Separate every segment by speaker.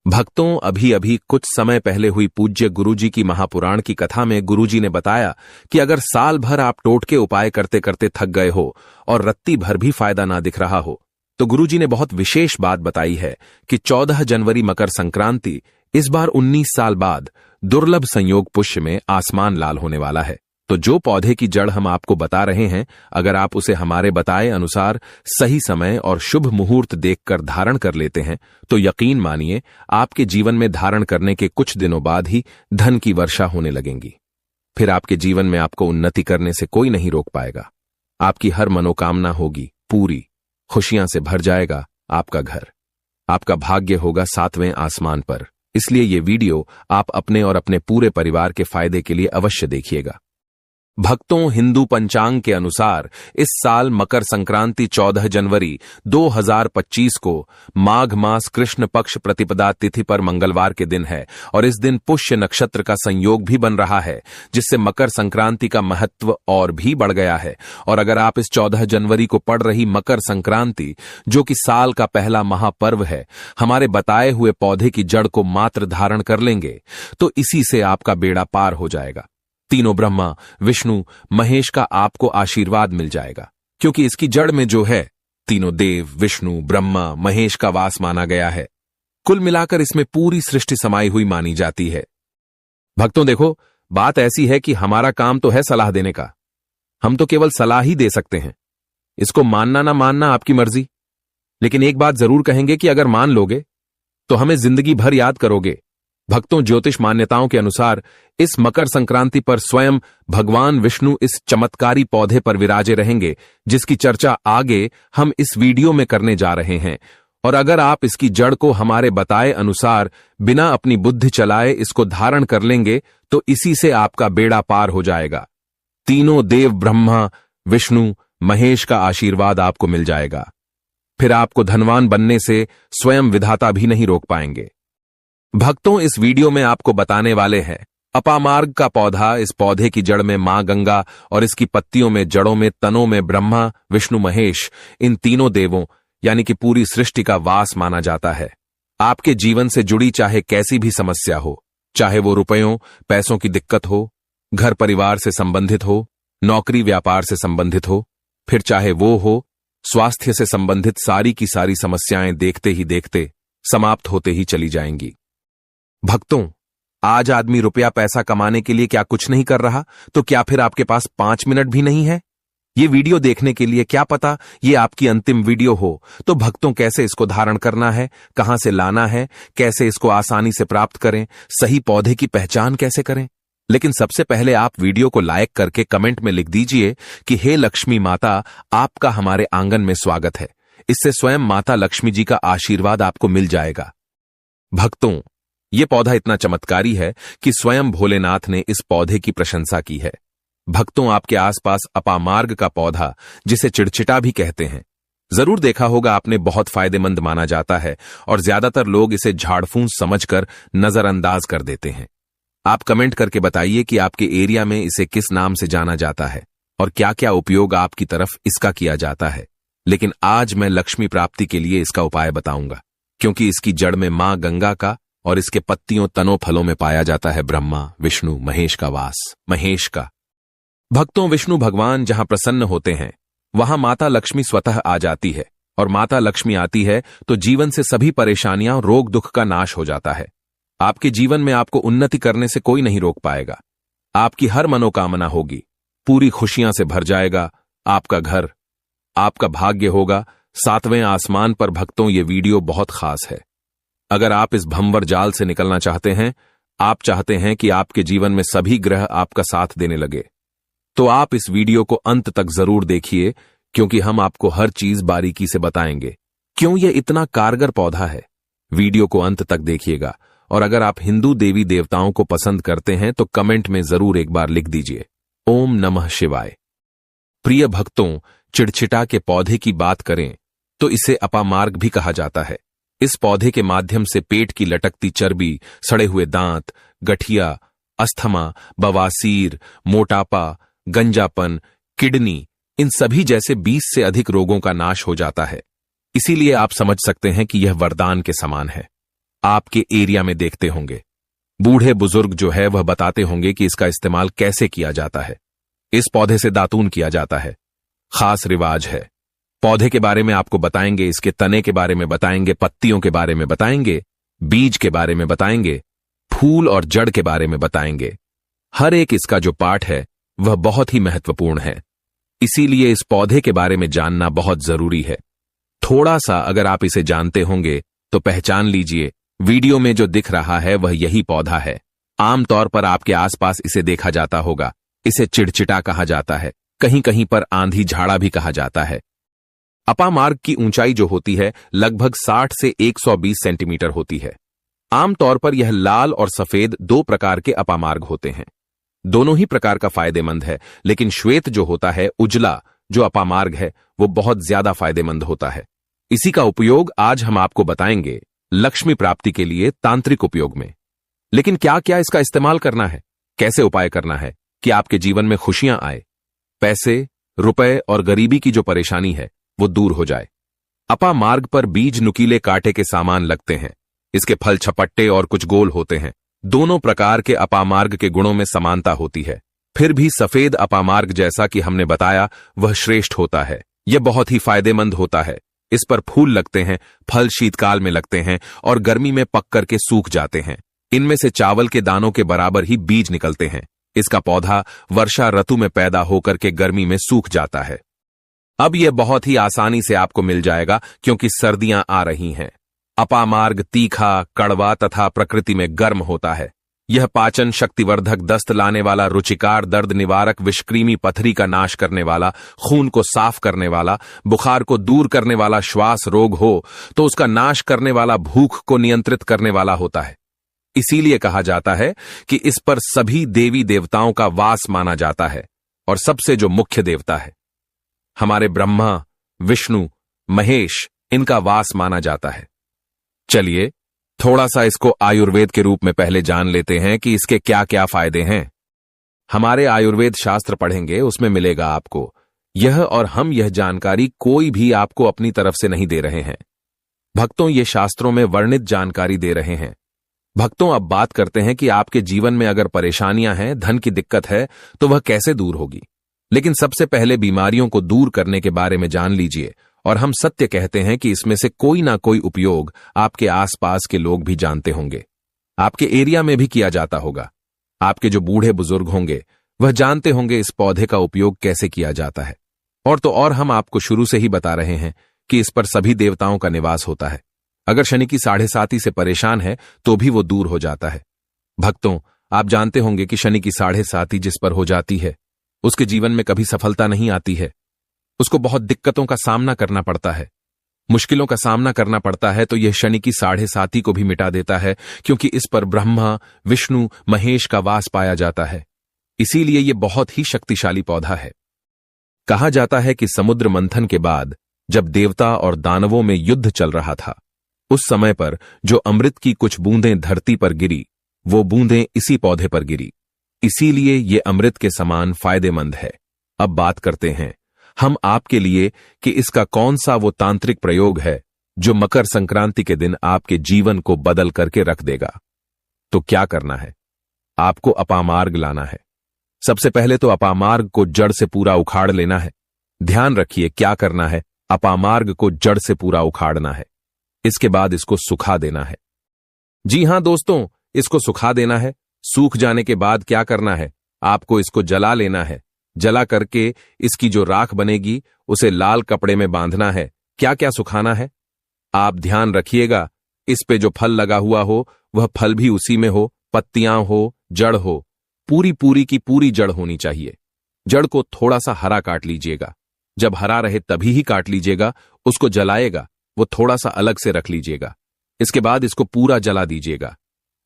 Speaker 1: भक्तों, अभी अभी कुछ समय पहले हुई पूज्य गुरुजी की महापुराण की कथा में गुरुजी ने बताया कि अगर साल भर आप टोटके उपाय करते करते थक गए हो और रत्ती भर भी फायदा ना दिख रहा हो, तो गुरुजी ने बहुत विशेष बात बताई है कि 14 जनवरी मकर संक्रांति इस बार 19 साल बाद दुर्लभ संयोग पुष्य में आसमान लाल होने वाला है। तो जो पौधे की जड़ हम आपको बता रहे हैं, अगर आप उसे हमारे बताए अनुसार सही समय और शुभ मुहूर्त देखकर धारण कर लेते हैं, तो यकीन मानिए आपके जीवन में धारण करने के कुछ दिनों बाद ही धन की वर्षा होने लगेंगी। फिर आपके जीवन में आपको उन्नति करने से कोई नहीं रोक पाएगा। आपकी हर मनोकामना होगी पूरी, खुशियां से भर जाएगा आपका घर, आपका भाग्य होगा 7वें आसमान पर। इसलिए ये वीडियो आप अपने और अपने पूरे परिवार के फायदे के लिए अवश्य देखिएगा। भक्तों, हिंदू पंचांग के अनुसार इस साल मकर संक्रांति 14 जनवरी 2025 को माघ मास कृष्ण पक्ष प्रतिपदा तिथि पर मंगलवार के दिन है और इस दिन पुष्य नक्षत्र का संयोग भी बन रहा है, जिससे मकर संक्रांति का महत्व और भी बढ़ गया है। और अगर आप इस 14 जनवरी को पड़ रही मकर संक्रांति, जो कि साल का पहला महापर्व है, हमारे बताए हुए पौधे की जड़ को मात्र धारण कर लेंगे, तो इसी से आपका बेड़ा पार हो जाएगा। तीनों ब्रह्मा, विष्णु, महेश का आपको आशीर्वाद मिल जाएगा, क्योंकि इसकी जड़ में जो है तीनों देव, विष्णु, ब्रह्मा, महेश का वास माना गया है। कुल मिलाकर इसमें पूरी सृष्टि समाई हुई मानी जाती है। भक्तों देखो, बात ऐसी है कि हमारा काम तो है सलाह देने का, हम तो केवल सलाह ही दे सकते हैं। इसको मानना ना मानना आपकी मर्जी, लेकिन एक बात जरूर कहेंगे कि अगर मान लोगे तो हमें जिंदगी भर याद करोगे। भक्तों, ज्योतिष मान्यताओं के अनुसार इस मकर संक्रांति पर स्वयं भगवान विष्णु इस चमत्कारी पौधे पर विराजे रहेंगे, जिसकी चर्चा आगे हम इस वीडियो में करने जा रहे हैं। और अगर आप इसकी जड़ को हमारे बताए अनुसार बिना अपनी बुद्धि चलाए इसको धारण कर लेंगे, तो इसी से आपका बेड़ा पार हो जाएगा। तीनों देव, ब्रह्मा, विष्णु, महेश का आशीर्वाद आपको मिल जाएगा। फिर आपको धनवान बनने से स्वयं विधाता भी नहीं रोक पाएंगे। भक्तों, इस वीडियो में आपको बताने वाले हैं अपामार्ग का पौधा। इस पौधे की जड़ में मां गंगा और इसकी पत्तियों में, जड़ों में, तनों में ब्रह्मा, विष्णु, महेश, इन तीनों देवों यानी कि पूरी सृष्टि का वास माना जाता है। आपके जीवन से जुड़ी चाहे कैसी भी समस्या हो, चाहे वो रुपयों पैसों की दिक्कत हो, घर परिवार से संबंधित हो, नौकरी व्यापार से संबंधित हो, फिर चाहे वो हो स्वास्थ्य से संबंधित, सारी की सारी समस्याएं देखते ही देखते समाप्त होते ही चली जाएंगी। भक्तों, आज आदमी रुपया पैसा कमाने के लिए क्या कुछ नहीं कर रहा, तो क्या फिर आपके पास 5 मिनट भी नहीं है ये वीडियो देखने के लिए? क्या पता ये आपकी अंतिम वीडियो हो। तो भक्तों, कैसे इसको धारण करना है, कहां से लाना है, कैसे इसको आसानी से प्राप्त करें, सही पौधे की पहचान कैसे करें। लेकिन सबसे पहले आप वीडियो को लाइक करके कमेंट में लिख दीजिए कि हे लक्ष्मी माता, आपका हमारे आंगन में स्वागत है। इससे स्वयं माता लक्ष्मी जी का आशीर्वाद आपको मिल जाएगा। भक्तों, ये पौधा इतना चमत्कारी है कि स्वयं भोलेनाथ ने इस पौधे की प्रशंसा की है। भक्तों, आपके आसपास अपामार्ग का पौधा, जिसे चिड़चिटा भी कहते हैं, जरूर देखा होगा आपने, बहुत फायदेमंद माना जाता है और ज्यादातर लोग इसे झाड़फूस समझकर नजरअंदाज कर देते हैं। आप कमेंट करके बताइए कि आपके एरिया में इसे किस नाम से जाना जाता है और क्या क्या उपयोग आपकी तरफ इसका किया जाता है। लेकिन आज मैं लक्ष्मी प्राप्ति के लिए इसका उपाय बताऊंगा, क्योंकि इसकी जड़ में मां गंगा का और इसके पत्तियों, तनों, फलों में पाया जाता है ब्रह्मा, विष्णु, महेश का वास। महेश का भक्तों, विष्णु भगवान जहां प्रसन्न होते हैं वहां माता लक्ष्मी स्वतः आ जाती है, और माता लक्ष्मी आती है तो जीवन से सभी परेशानियां, रोग दुख का नाश हो जाता है। आपके जीवन में आपको उन्नति करने से कोई नहीं रोक पाएगा। आपकी हर मनोकामना होगी, पूरी खुशियां से भर जाएगा आपका घर, आपका भाग्य होगा 7वें आसमान पर। भक्तों, ये वीडियो बहुत खास है। अगर आप इस भंवर जाल से निकलना चाहते हैं, आप चाहते हैं कि आपके जीवन में सभी ग्रह आपका साथ देने लगे, तो आप इस वीडियो को अंत तक जरूर देखिए, क्योंकि हम आपको हर चीज बारीकी से बताएंगे क्यों यह इतना कारगर पौधा है। वीडियो को अंत तक देखिएगा। और अगर आप हिंदू देवी देवताओं को पसंद करते हैं तो कमेंट में जरूर एक बार लिख दीजिए ओम नमः शिवाय। प्रिय भक्तों, चिड़चिटा के पौधे की बात करें तो इसे अपामार्ग भी कहा जाता है। इस पौधे के माध्यम से पेट की लटकती चर्बी, सड़े हुए दांत, गठिया, अस्थमा, बवासीर, मोटापा, गंजापन, किडनी, इन सभी जैसे 20 से अधिक रोगों का नाश हो जाता है। इसीलिए आप समझ सकते हैं कि यह वरदान के समान है। आपके एरिया में देखते होंगे। बूढ़े बुजुर्ग जो है वह बताते होंगे कि इसका इस्तेमाल कैसे किया जाता है। इस पौधे से दातून किया जाता है, खास रिवाज है। पौधे के बारे में आपको बताएंगे, इसके तने के बारे में बताएंगे, पत्तियों के बारे में बताएंगे, बीज के बारे में बताएंगे, फूल और जड़ के बारे में बताएंगे। हर एक इसका जो पार्ट है वह बहुत ही महत्वपूर्ण है, इसीलिए इस पौधे के बारे में जानना बहुत जरूरी है। थोड़ा सा अगर आप इसे जानते होंगे तो पहचान लीजिए, वीडियो में जो दिख रहा है वह यही पौधा है। आमतौर पर आपके आसपास इसे देखा जाता होगा। इसे चिड़चिटा कहा जाता है, कहीं कहीं पर आंधी झाड़ा भी कहा जाता है। अपामार्ग की ऊंचाई जो होती है लगभग 60 से 120 सेंटीमीटर होती है। आमतौर पर यह लाल और सफेद दो प्रकार के अपामार्ग होते हैं। दोनों ही प्रकार का फायदेमंद है, लेकिन श्वेत जो होता है, उजला जो अपामार्ग है, वो बहुत ज्यादा फायदेमंद होता है। इसी का उपयोग आज हम आपको बताएंगे लक्ष्मी प्राप्ति के लिए तांत्रिक उपयोग में। लेकिन क्या क्या इसका इस्तेमाल करना है, कैसे उपाय करना है कि आपके जीवन में खुशियां आए, पैसे, रुपए और गरीबी की जो परेशानी है वो दूर हो जाए। अपामार्ग पर बीज नुकीले कांटे के सामान लगते हैं। इसके फल छपट्टे और कुछ गोल होते हैं। दोनों प्रकार के अपामार्ग के गुणों में समानता होती है। फिर भी सफेद अपामार्ग जैसा कि हमने बताया वह श्रेष्ठ होता है। यह बहुत ही फायदेमंद होता है। इस पर फूल लगते हैं, फल शीतकाल में लगते हैं और गर्मी में पक करके सूख जाते हैं। इनमें से चावल के दानों के बराबर ही बीज निकलते हैं। इसका पौधा वर्षा ऋतु में पैदा होकर के गर्मी में सूख जाता है। अब यह बहुत ही आसानी से आपको मिल जाएगा क्योंकि सर्दियां आ रही हैं। अपामार्ग तीखा, कड़वा तथा प्रकृति में गर्म होता है। यह पाचन शक्तिवर्धक, दस्त लाने वाला, रुचिकार, दर्द निवारक, विषक्रीमी पथरी का नाश करने वाला, खून को साफ करने वाला, बुखार को दूर करने वाला, श्वास रोग हो तो उसका नाश करने वाला, भूख को नियंत्रित करने वाला होता है। इसीलिए कहा जाता है कि इस पर सभी देवी देवताओं का वास माना जाता है और सबसे जो मुख्य देवता है हमारे ब्रह्मा, विष्णु, महेश, इनका वास माना जाता है। चलिए थोड़ा सा इसको आयुर्वेद के रूप में पहले जान लेते हैं कि इसके क्या क्या फायदे हैं। हमारे आयुर्वेद शास्त्र पढ़ेंगे, उसमें मिलेगा आपको यह, और हम यह जानकारी कोई भी आपको अपनी तरफ से नहीं दे रहे हैं। भक्तों ये शास्त्रों में वर्णित जानकारी दे रहे हैं। भक्तों अब बात करते हैं कि आपके जीवन में अगर परेशानियां हैं, धन की दिक्कत है तो वह कैसे दूर होगी। लेकिन सबसे पहले बीमारियों को दूर करने के बारे में जान लीजिए, और हम सत्य कहते हैं कि इसमें से कोई ना कोई उपयोग आपके आसपास के लोग भी जानते होंगे। आपके एरिया में भी किया जाता होगा। आपके जो बूढ़े बुजुर्ग होंगे वह जानते होंगे इस पौधे का उपयोग कैसे किया जाता है। और तो और हम आपको शुरू से ही बता रहे हैं कि इस पर सभी देवताओं का निवास होता है। अगर शनि की 7.5 से परेशान है तो भी वो दूर हो जाता है। भक्तों आप जानते होंगे कि शनि की 7.5 जिस पर हो जाती है उसके जीवन में कभी सफलता नहीं आती है। उसको बहुत दिक्कतों का सामना करना पड़ता है, मुश्किलों का सामना करना पड़ता है। तो यह शनि की 7.5 को भी मिटा देता है, क्योंकि इस पर ब्रह्मा, विष्णु, महेश का वास पाया जाता है। इसीलिए यह बहुत ही शक्तिशाली पौधा है। कहा जाता है कि समुद्र मंथन के बाद जब देवता और दानवों में युद्ध चल रहा था, उस समय पर जो अमृत की कुछ बूंदें धरती पर गिरी, वो बूंदें इसी पौधे पर गिरी। इसीलिए ये अमृत के समान फायदेमंद है। अब बात करते हैं हम आपके लिए कि इसका कौन सा वो तांत्रिक प्रयोग है जो मकर संक्रांति के दिन आपके जीवन को बदल करके रख देगा। तो क्या करना है, आपको अपामार्ग लाना है। सबसे पहले तो अपामार्ग को जड़ से पूरा उखाड़ लेना है। ध्यान रखिए क्या करना है, अपामार्ग को जड़ से पूरा उखाड़ना है। इसके बाद इसको सुखा देना है। जी हां दोस्तों, इसको सुखा देना है। सूख जाने के बाद क्या करना है, आपको इसको जला लेना है। जला करके इसकी जो राख बनेगी उसे लाल कपड़े में बांधना है। क्या क्या सुखाना है आप ध्यान रखिएगा। इस पे जो फल लगा हुआ हो वह फल भी उसी में हो, पत्तियां हो, जड़ हो, पूरी की पूरी जड़ होनी चाहिए। जड़ को थोड़ा सा हरा काट लीजिएगा। जब हरा रहे तभी ही काट लीजिएगा। उसको जलाएगा वो थोड़ा सा अलग से रख लीजिएगा। इसके बाद इसको पूरा जला दीजिएगा।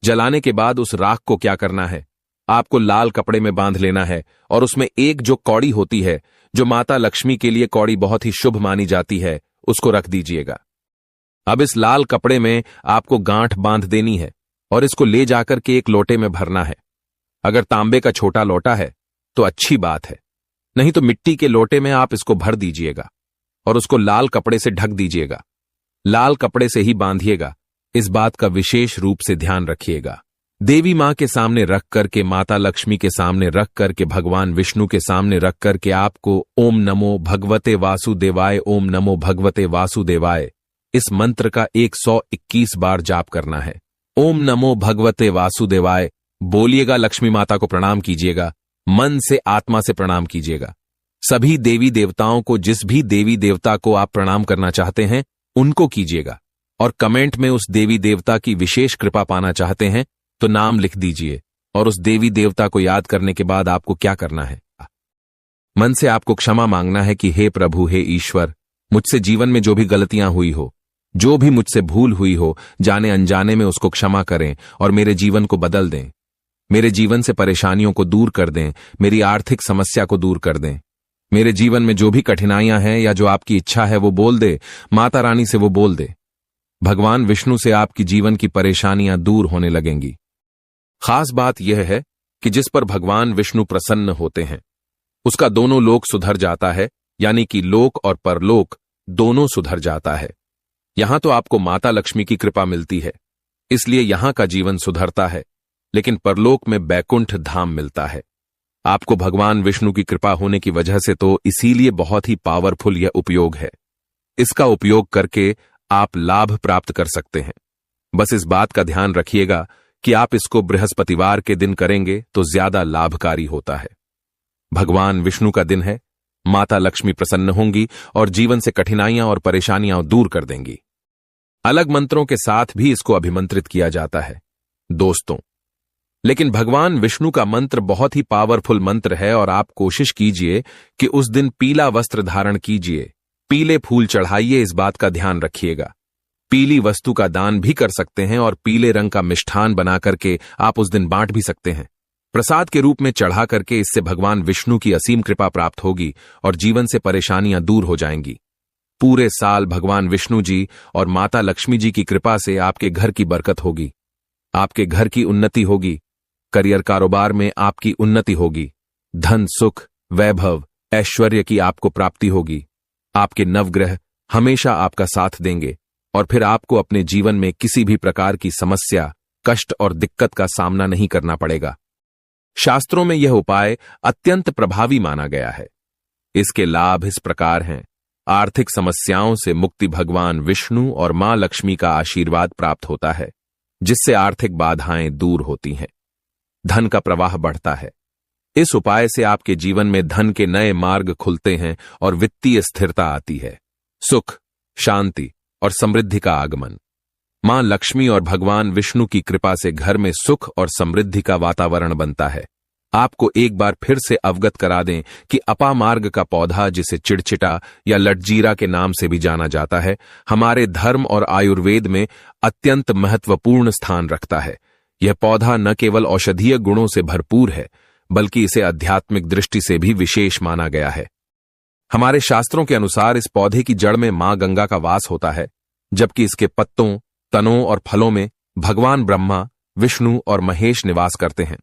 Speaker 1: जलाने के बाद उस राख को क्या करना है, आपको लाल कपड़े में बांध लेना है और उसमें एक जो कौड़ी होती है, जो माता लक्ष्मी के लिए कौड़ी बहुत ही शुभ मानी जाती है, उसको रख दीजिएगा। अब इस लाल कपड़े में आपको गांठ बांध देनी है और इसको ले जाकर के एक लोटे में भरना है। अगर तांबे का छोटा लोटा है तो अच्छी बात है, नहीं तो मिट्टी के लोटे में आप इसको भर दीजिएगा और उसको लाल कपड़े से ढक दीजिएगा। लाल कपड़े से ही बांधिएगा। इस बात का विशेष रूप से ध्यान रखिएगा। देवी मां के सामने रख करके, माता लक्ष्मी के सामने रख करके, भगवान विष्णु के सामने रख करके आपको ओम नमो भगवते वासुदेवाय, ओम नमो भगवते वासुदेवाय इस मंत्र का 121 बार जाप करना है। ओम नमो भगवते वासुदेवाय बोलिएगा, लक्ष्मी माता को प्रणाम कीजिएगा, मन से आत्मा से प्रणाम कीजिएगा। सभी देवी देवताओं को, जिस भी देवी देवता को आप प्रणाम करना चाहते हैं उनको कीजिएगा, और कमेंट में उस देवी देवता की विशेष कृपा पाना चाहते हैं तो नाम लिख दीजिए। और उस देवी देवता को याद करने के बाद आपको क्या करना है, मन से आपको क्षमा मांगना है कि हे प्रभु, हे ईश्वर, मुझसे जीवन में जो भी गलतियां हुई हो, जो भी मुझसे भूल हुई हो, जाने अनजाने में उसको क्षमा करें और मेरे जीवन को बदल दें। मेरे जीवन से परेशानियों को दूर कर दें, मेरी आर्थिक समस्या को दूर कर दें। मेरे जीवन में जो भी कठिनाइयां हैं या जो आपकी इच्छा है वो बोल दे, माता रानी से वो बोल दे। भगवान विष्णु से आपकी जीवन की परेशानियां दूर होने लगेंगी। खास बात यह है कि जिस पर भगवान विष्णु प्रसन्न होते हैं उसका दोनों लोक सुधर जाता है, यानी कि लोक और परलोक दोनों सुधर जाता है। यहां तो आपको माता लक्ष्मी की कृपा मिलती है, इसलिए यहां का जीवन सुधरता है, लेकिन परलोक में बैकुंठ धाम मिलता है। आपको भगवान विष्णु की कृपा होने की वजह से तो इसीलिए बहुत ही पावरफुल यह उपयोग है। इसका उपयोग करके आप लाभ प्राप्त कर सकते हैं। बस इस बात का ध्यान रखिएगा कि आप इसको बृहस्पतिवार के दिन करेंगे तो ज्यादा लाभकारी होता है। भगवान विष्णु का दिन है, माता लक्ष्मी प्रसन्न होंगी और जीवन से कठिनाइयां और परेशानियां दूर कर देंगी। अलग मंत्रों के साथ भी इसको अभिमंत्रित किया जाता है दोस्तों, लेकिन भगवान विष्णु का मंत्र बहुत ही पावरफुल मंत्र है और आप कोशिश कीजिए कि उस दिन पीला वस्त्र धारण कीजिए, पीले फूल चढ़ाइए। इस बात का ध्यान रखिएगा। पीली वस्तु का दान भी कर सकते हैं और पीले रंग का मिष्ठान बना करके आप उस दिन बांट भी सकते हैं, प्रसाद के रूप में चढ़ा करके। इससे भगवान विष्णु की असीम कृपा प्राप्त होगी और जीवन से परेशानियां दूर हो जाएंगी। पूरे साल भगवान विष्णु जी और माता लक्ष्मी जी की कृपा से आपके घर की बरकत होगी, आपके घर की उन्नति होगी, करियर कारोबार में आपकी उन्नति होगी, धन सुख वैभव ऐश्वर्य की आपको प्राप्ति होगी। आपके नवग्रह हमेशा आपका साथ देंगे और फिर आपको अपने जीवन में किसी भी प्रकार की समस्या, कष्ट और दिक्कत का सामना नहीं करना पड़ेगा। शास्त्रों में यह उपाय अत्यंत प्रभावी माना गया है। इसके लाभ इस प्रकार हैं। आर्थिक समस्याओं से मुक्ति भगवान विष्णु और मां लक्ष्मी का आशीर्वाद प्राप्त होता है, जिससे आर्थिक बाधाएं दूर होती हैं। धन का प्रवाह बढ़ता है। इस उपाय से आपके जीवन में धन के नए मार्ग खुलते हैं और वित्तीय स्थिरता आती है। सुख, शांति और समृद्धि का आगमन। मां लक्ष्मी और भगवान विष्णु की कृपा से घर में सुख और समृद्धि का वातावरण बनता है। आपको एक बार फिर से अवगत करा दें कि अपामार्ग का पौधा, जिसे चिड़चिटा या लटजीरा के नाम से भी जाना जाता है, हमारे धर्म और आयुर्वेद में अत्यंत महत्वपूर्ण स्थान रखता है। यह पौधा न केवल औषधीय गुणों से भरपूर है, बल्कि इसे आध्यात्मिक दृष्टि से भी विशेष माना गया है। हमारे शास्त्रों के अनुसार इस पौधे की जड़ में मां गंगा का वास होता है, जबकि इसके पत्तों, तनों और फलों में भगवान ब्रह्मा, विष्णु और महेश निवास करते हैं।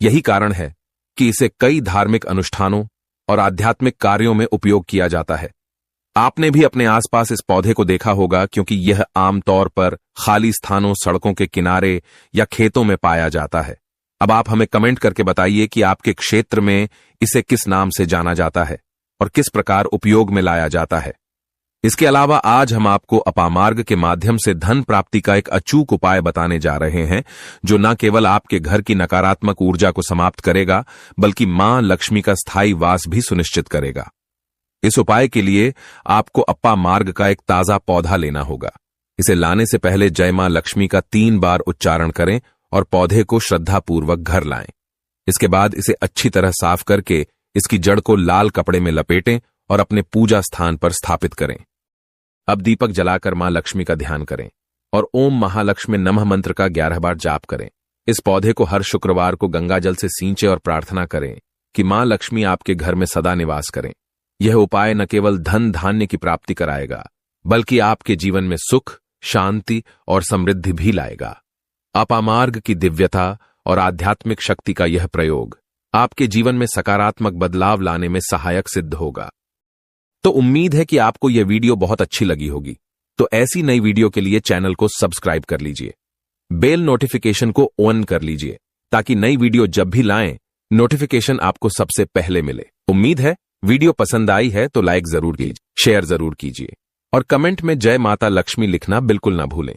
Speaker 1: यही कारण है कि इसे कई धार्मिक अनुष्ठानों और आध्यात्मिक कार्यों में उपयोग किया जाता है। आपने भी अपने आसपास इस पौधे को देखा होगा, क्योंकि यह आमतौर पर खाली स्थानों, सड़कों के किनारे या खेतों में पाया जाता है। अब आप हमें कमेंट करके बताइए कि आपके क्षेत्र में इसे किस नाम से जाना जाता है और किस प्रकार उपयोग में लाया जाता है। इसके अलावा आज हम आपको अपामार्ग के माध्यम से धन प्राप्ति का एक अचूक उपाय बताने जा रहे हैं, जो न केवल आपके घर की नकारात्मक ऊर्जा को समाप्त करेगा, बल्कि मां लक्ष्मी का स्थायी वास भी सुनिश्चित करेगा। इस उपाय के लिए आपको अपामार्ग का एक ताजा पौधा लेना होगा। इसे लाने से पहले जय मां लक्ष्मी का 3 बार उच्चारण करें और पौधे को श्रद्धापूर्वक घर लाएं। इसके बाद इसे अच्छी तरह साफ करके इसकी जड़ को लाल कपड़े में लपेटें और अपने पूजा स्थान पर स्थापित करें। अब दीपक जलाकर मां लक्ष्मी का ध्यान करें और ओम महालक्ष्मी नमः मंत्र का 11 बार जाप करें। इस पौधे को हर शुक्रवार को गंगा जल से सींचे और प्रार्थना करें कि मां लक्ष्मी आपके घर में सदा निवास करें। यह उपाय न केवल धन धान्य की प्राप्ति कराएगा, बल्कि आपके जीवन में सुख, शांति और समृद्धि भी लाएगा। अपामार्ग की दिव्यता और आध्यात्मिक शक्ति का यह प्रयोग आपके जीवन में सकारात्मक बदलाव लाने में सहायक सिद्ध होगा। तो उम्मीद है कि आपको यह वीडियो बहुत अच्छी लगी होगी। तो ऐसी नई वीडियो के लिए चैनल को सब्सक्राइब कर लीजिए, बेल नोटिफिकेशन को ऑन कर लीजिए ताकि नई वीडियो जब भी लाएं नोटिफिकेशन आपको सबसे पहले मिले। उम्मीद है वीडियो पसंद आई है तो लाइक जरूर कीजिए, शेयर जरूर कीजिए और कमेंट में जय माता लक्ष्मी लिखना बिल्कुल ना भूलें।